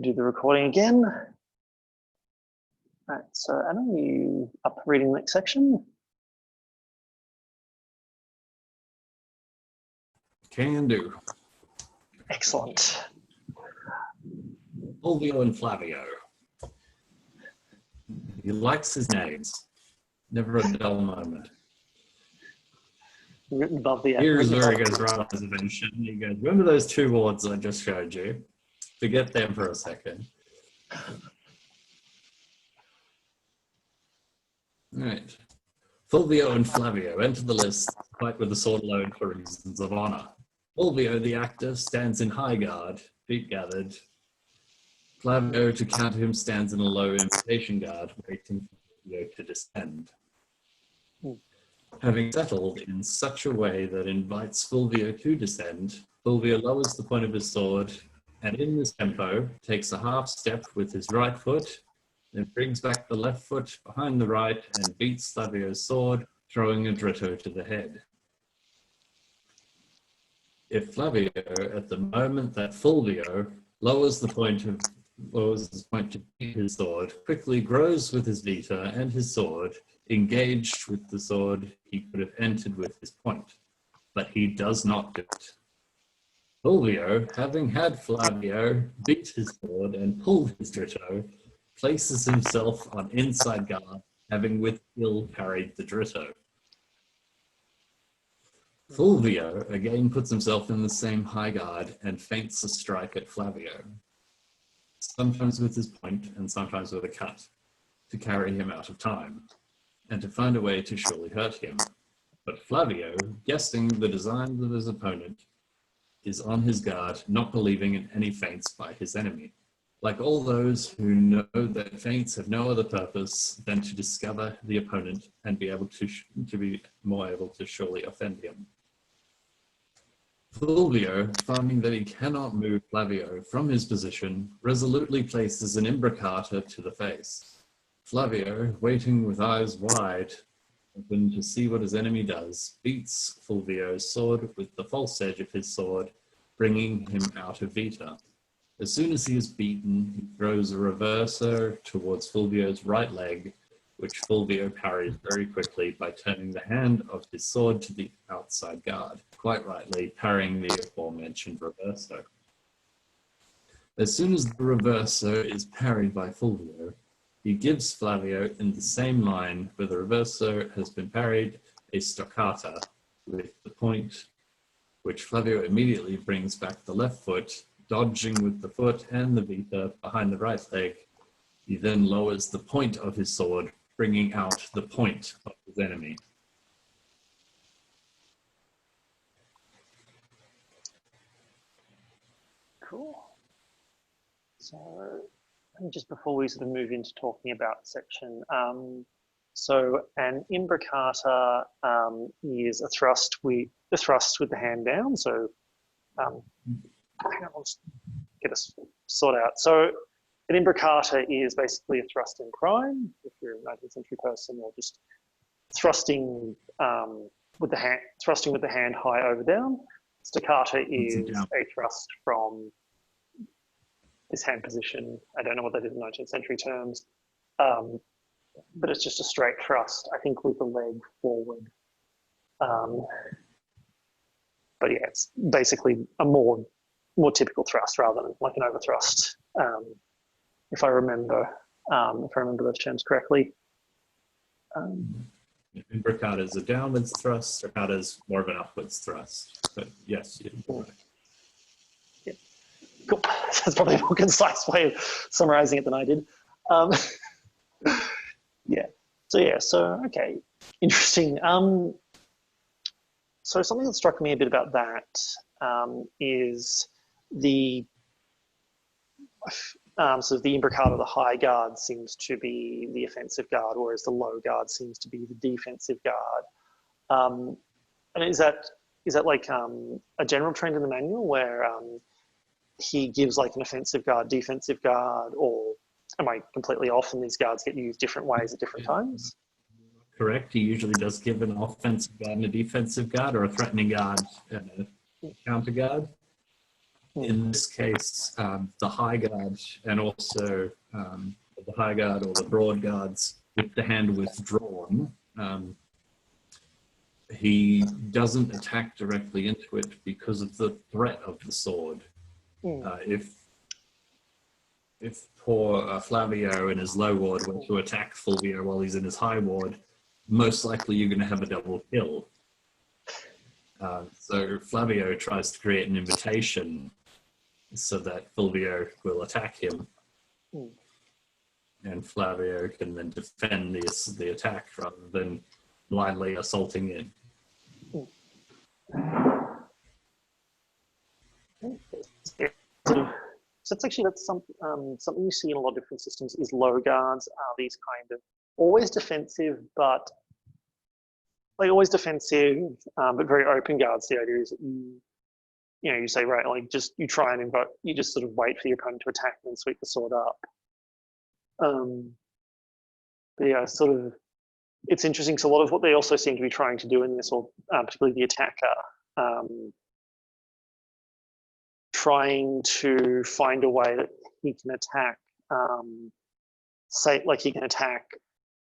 do the recording again. Right, so Adam, you up reading the next section? Can do. Excellent. Fulvio and Flavio. He likes his names. Never a dull moment. Written above the Here's where he goes right on his invention. He goes, remember those two words I just showed you? Forget them for a second. Right. Fulvio and Flavio enter the list, fight with the sword alone for reasons of honor. Fulvio, the actor, stands in high guard, feet gathered. Flavio, to counter him, stands in a low invitation guard, waiting for Fulvio to descend. Having settled in such a way that invites Fulvio to descend, Fulvio lowers the point of his sword and in this tempo takes a half step with his right foot, then brings back the left foot behind the right and beats Flavio's sword, throwing a dritto to the head. If Flavio, at the moment that Fulvio lowers his point to beat his sword, quickly grows with his vita and his sword, engaged with the sword he could have entered with his point, but he does not do it. Fulvio, having had Flavio beat his sword and pulled his dritto, places himself on inside guard, having with skill parried the dritto. Fulvio again puts himself in the same high guard and feints a strike at Flavio, sometimes with his point and sometimes with a cut, to carry him out of time, and to find a way to surely hurt him. But Flavio, guessing the designs of his opponent, is on his guard, not believing in any feints by his enemy. Like all those who know that feints have no other purpose than to discover the opponent and be able to be more able to surely offend him. Fulvio, finding that he cannot move Flavio from his position, resolutely places an imbricata to the face. Flavio, waiting with eyes wide open to see what his enemy does, beats Fulvio's sword with the false edge of his sword, bringing him out of vita. As soon as he is beaten, he throws a reverso towards Fulvio's right leg, which Fulvio parries very quickly by turning the hand of his sword to the outside guard, quite rightly parrying the aforementioned reverso. As soon as the reverso is parried by Fulvio, he gives Flavio, in the same line where the reverso has been parried, a stoccata with the point, which Flavio immediately brings back the left foot, dodging with the foot and the vita behind the right leg. He then lowers the point of his sword, bringing out the point of his enemy. Cool. So, just before we sort of move into talking about the section, so an imbricata is a thrust with the hand down. So, hang on, let's get us sorted out. So, an imbricata is basically a thrust in prime, if you're a 19th century person, or just thrusting with the hand high over down. Stoccata is a thrust from this hand position. I don't know what that is in 19th century terms, but it's just a straight thrust, I think, with the leg forward. But yeah, it's basically a more typical thrust rather than like an overthrust, if I remember those terms correctly. Imbricata is a downwards thrust, stoccata is more of an upwards thrust. But yes, you're right. Yeah. Cool. That's probably a more concise way of summarizing it than I did. Yeah. So okay, interesting. So something that struck me a bit about that is the so the imbricata, the high guard, seems to be the offensive guard, whereas the low guard seems to be the defensive guard. And is that like a general trend in the manual where he gives like an offensive guard, defensive guard, or am I completely off and these guards get used different ways at different times? Correct. He usually does give an offensive guard and a defensive guard, or a threatening guard and a counter guard. In this case, the high guard and also the high guard or the broad guards with the hand withdrawn, he doesn't attack directly into it because of the threat of the sword. If poor Flavio in his low ward were to attack Fulvio while he's in his high ward, most likely you're going to have a double kill. So Flavio tries to create an invitation so that Fulvio will attack him. And Flavio can then defend the attack rather than blindly assaulting it. So it's actually something you see in a lot of different systems is low guards are these kind of always defensive, but very open guards. The idea is that you say, right, like just you try and invoke, you just sort of wait for your opponent to attack and then sweep the sword up. But yeah, sort of, it's interesting. So a lot of what they also seem to be trying to do in this, or particularly the attacker, trying to find a way that he can attack, he can attack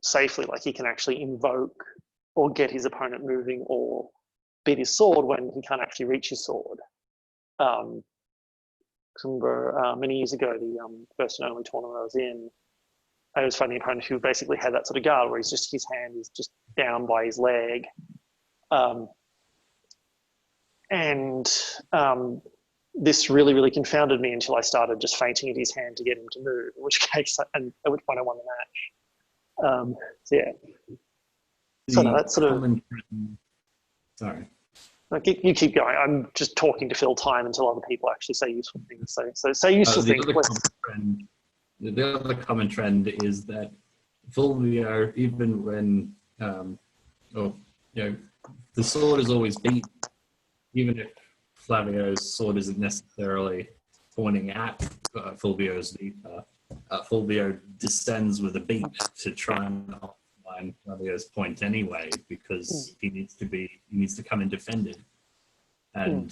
safely, like he can actually invoke or get his opponent moving or beat his sword when he can't actually reach his sword. I remember many years ago, the first and only tournament I was in, I was fighting an opponent who basically had that sort of guard where his hand is just down by his leg. This really, really confounded me until I started just feinting at his hand to get him to move, in which case, and at which point I won the match. So yeah. So no, that's sort of... Sorry. You keep going. I'm just talking to fill time until other people actually say useful things. So say useful things. The other common trend is that Fulvio, even when the sword is always beat, even if Flavio's sword isn't necessarily pointing at Fulvio's Vita, Fulvio descends with a beat to try and outline Flavio's point anyway, because he needs to come and defend it. And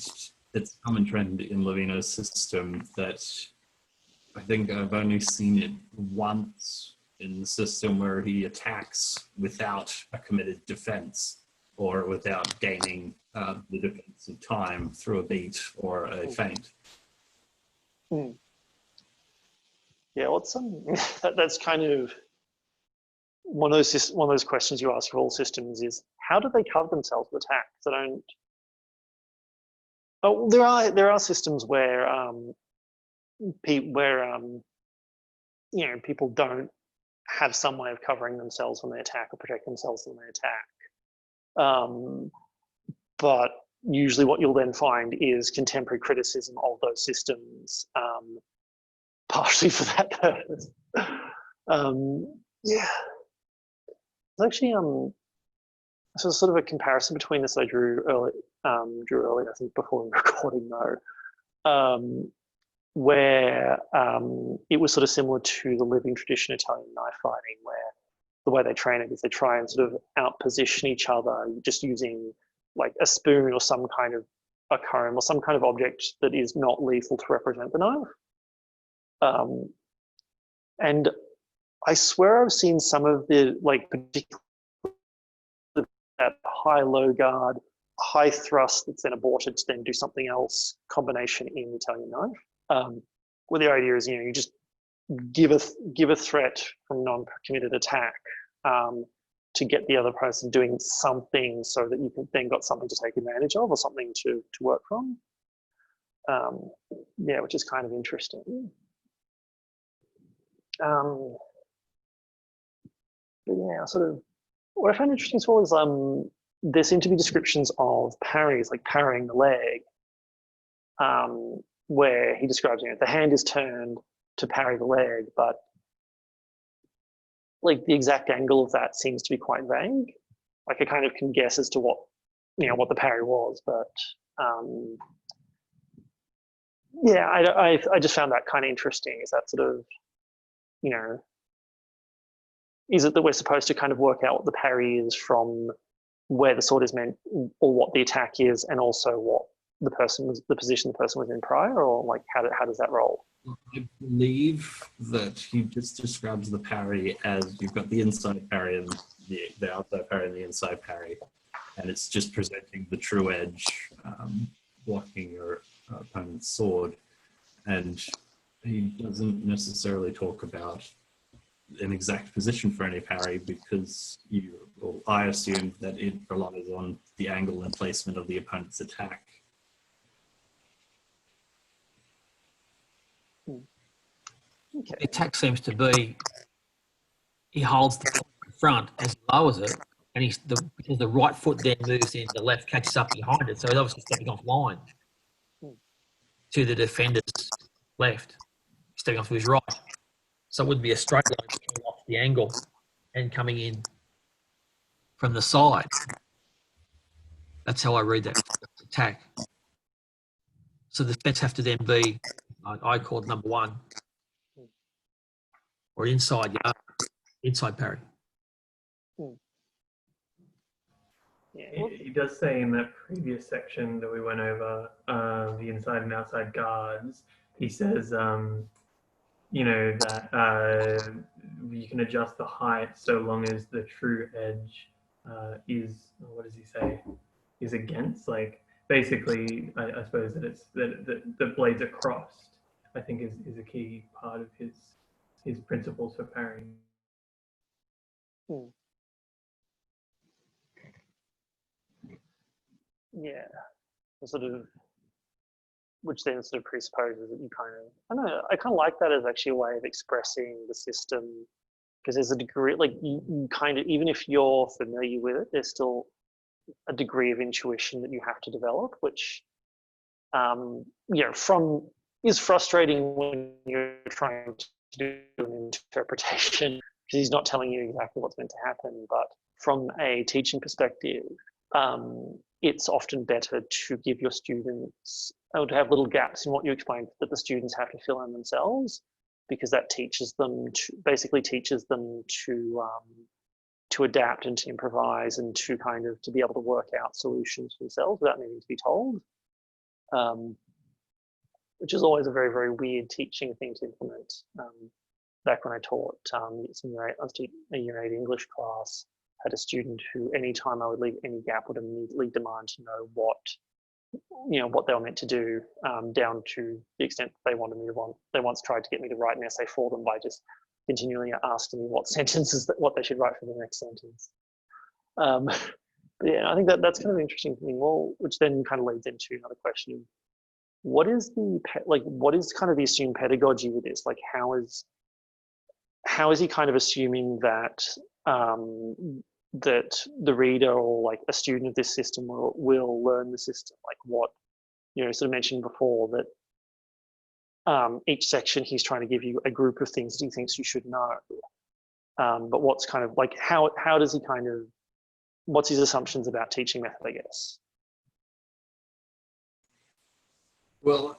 it's a common trend in Lovino's system that I think I've only seen it once in the system where he attacks without a committed defense or without gaining the defensive time through a beat or a feint. Yeah, that's kind of one of those questions you ask for all systems is how do they cover themselves with attacks? They don't. Oh, there are systems where people don't have some way of covering themselves when they attack or protect themselves when they attack. But usually what you'll then find is contemporary criticism of those systems, partially for that purpose. Yeah. It's actually so sort of a comparison between this I drew earlier, I think before the recording though, where it was sort of similar to the living tradition Italian knife fighting, where the way they train it is they try and sort of outposition each other just using like a spoon or some kind of a comb or some kind of object that is not lethal to represent the knife. And I swear I've seen some of the particularly that high-low guard, high thrust that's then aborted to then do something else combination in Italian knife. Where the idea is, you just give a threat from non-committed attack to get the other person doing something so that you can then got something to take advantage of or something to work from. Yeah, which is kind of interesting. But yeah, sort of what I find interesting as well is there seem to be descriptions of parries, like parrying the leg, where he describes, the hand is turned to parry the leg, but like the exact angle of that seems to be quite vague. Like I kind of can guess as to what the parry was, but yeah, I just found that kind of interesting. Is that sort of, is it that we're supposed to kind of work out what the parry is from where the sword is meant, or what the attack is, and also what the position the person was in prior, or like how does that roll? I believe that he just describes the parry as you've got the inside parry and the outside parry and the inside parry, and it's just presenting the true edge, blocking your opponent's sword. And he doesn't necessarily talk about an exact position for any parry because I assume that it relies on the angle and placement of the opponent's attack. Okay. The attack seems to be he holds the front as he lowers it, and because the right foot then moves in, the left catches up behind it, so he's obviously stepping off line to the defender's left, stepping off to his right. So it would be a straight line coming off the angle and coming in from the side. That's how I read that attack. So the steps have to then be, I call it number one, or inside parry. Yeah. He does say in that previous section that we went over, the inside and outside guards, he says, you know, that you can adjust the height so long as the true edge is, what does he say, is against, like, basically, I suppose that it's that the blades are crossed, I think is a key part of his principles for parrying. Yeah, sort of, which then sort of presupposes that you kind of, I don't know, I kind of like that as actually a way of expressing the system, because there's a degree, like you kind of, even if you're familiar with it, there's still a degree of intuition that you have to develop, which, you know, is frustrating when you're trying to do an interpretation, because he's not telling you exactly what's meant to happen. But from a teaching perspective, it's often better to give your students, or to have little gaps in what you explain that the students have to fill in themselves, because that teaches them to adapt and to improvise and to kind of to be able to work out solutions for themselves without needing to be told, which is always a very, very weird teaching thing to implement. Back when I taught a year 8 English class, had a student who, anytime I would leave any gap, would immediately demand to know what they were meant to do, down to the extent that they wanted me to run. They once tried to get me to write an essay for them by just continually asking me what they should write for the next sentence. But yeah, I think that's kind of an interesting thing. Well, which then kind of leads into another question: what is kind of the assumed pedagogy with this? Like, how is he kind of assuming that that the reader or like a student of this system will learn the system? Like, what, sort of mentioned before that each section he's trying to give you a group of things that he thinks you should know. But what's kind of like, how does he kind of, what's his assumptions about teaching method, I guess? Well,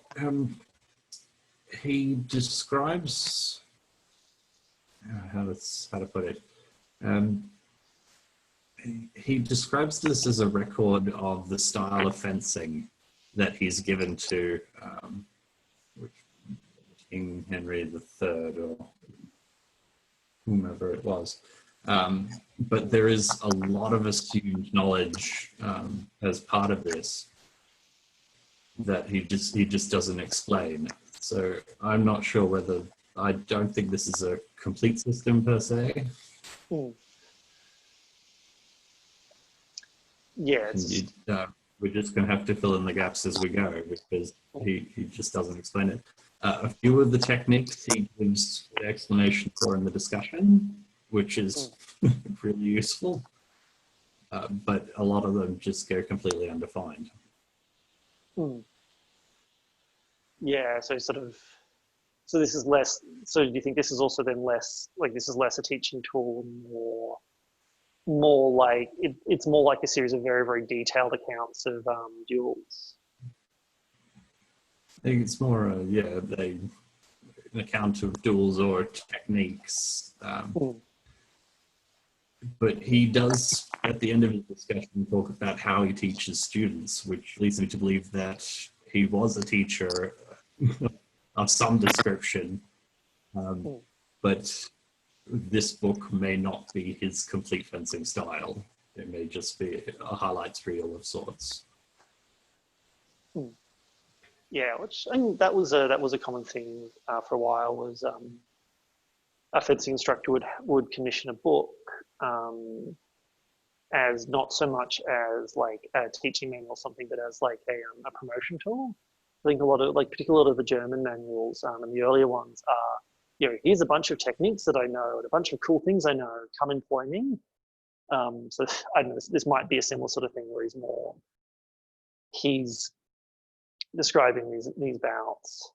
he describes how to put it. He describes this as a record of the style of fencing that he's given to King Henry III or whomever it was. But there is a lot of assumed knowledge as part of this that he just doesn't explain. So I'm not sure whether, I don't think this is a complete system per se. Yeah, we're just going to have to fill in the gaps as we go, because he just doesn't explain it. A few of the techniques he gives explanation for in the discussion, which is really useful, but a lot of them just go completely undefined. Yeah, so this is less, so do you think this is also then less, like this is less a teaching tool, more like, it's more like a series of very, very detailed accounts of duels? I think it's more, an account of duels or techniques. But he does, at the end of his discussion, talk about how he teaches students, which leads me to believe that he was a teacher of some description. But this book may not be his complete fencing style. It may just be a highlights reel of sorts. Yeah, which I think that was a common thing for a while. Was a fencing instructor would commission a book as not so much as like a teaching manual or something, but as like a promotion tool. I think a lot of particularly a lot of the German manuals and the earlier ones are, here's a bunch of techniques that I know and a bunch of cool things I know. Come employ me. So I don't know. This might be a similar sort of thing where he's describing these bouts,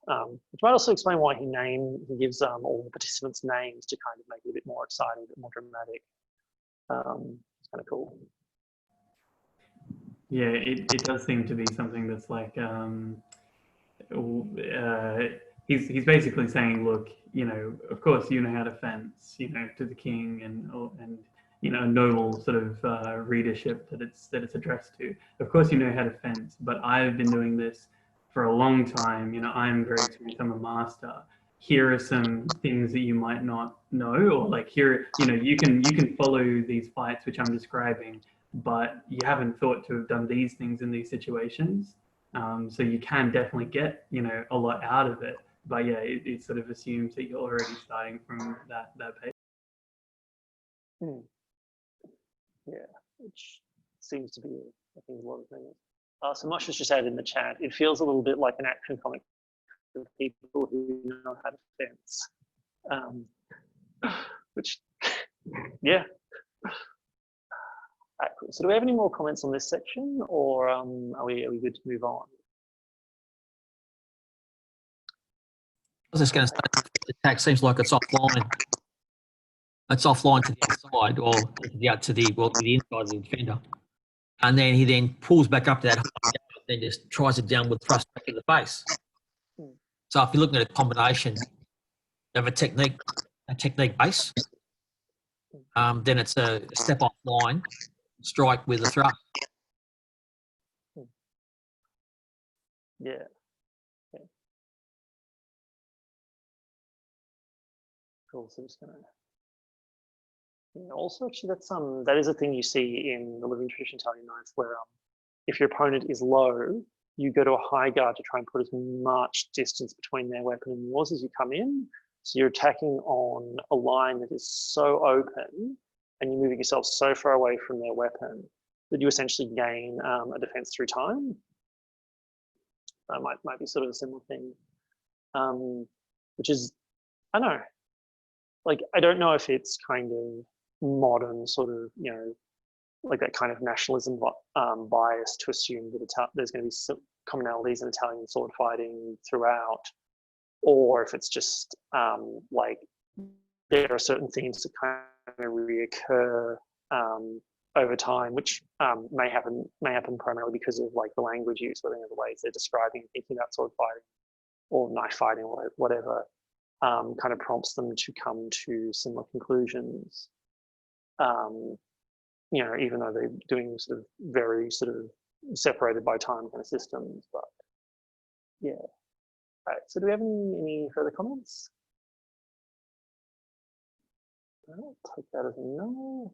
which might also explain why he gives all the participants names to kind of make it a bit more exciting, a bit more dramatic. It's kind of cool. Yeah, it does seem to be something that's like he's basically saying, look, of course you know how to fence, to the king and a noble sort of readership that it's addressed to. Of course you know how to fence, but I've been doing this for a long time. I'm very experienced. I'm a master. Here are some things that you might not know, or like here, you can follow these fights which I'm describing, but you haven't thought to have done these things in these situations. So you can definitely get, a lot out of it. But yeah, it sort of assumes that you're already starting from that page. Yeah, which seems to be, I think, a lot of things. So Mosh has just added in the chat, it feels a little bit like an action comic for people who know how to fence. Which, yeah. Cool. So do we have any more comments on this section, or are we good to move on? I was just going to say, the attack seems like it's offline. It's offline to the outside, or to the inside of the defender. And then he then pulls back up to that high, then just tries it downward thrust back in the face. So if you're looking at a combination of a technique base, then it's a step offline strike with a thrust. Yeah. Okay. Cool. So just gonna. Also, actually, that is a thing you see in the living tradition Italian knights, where if your opponent is low, you go to a high guard to try and put as much distance between their weapon and yours as you come in. So you're attacking on a line that is so open, and you're moving yourself so far away from their weapon that you essentially gain a defense through time. That might be sort of a similar thing, which is, I don't know, like, I don't know if it's kind of modern sort of, like that kind of nationalism bias to assume that there's going to be some commonalities in Italian sword fighting throughout, or if it's just like there are certain themes that kind of reoccur over time, which may happen primarily because of like the language use, whether the ways they're describing and thinking about sword fighting or knife fighting or whatever, kind of prompts them to come to similar conclusions. Even though they're doing sort of very sort of separated by time kind of systems, but yeah. All right, so do we have any further comments? I'll take that as a no.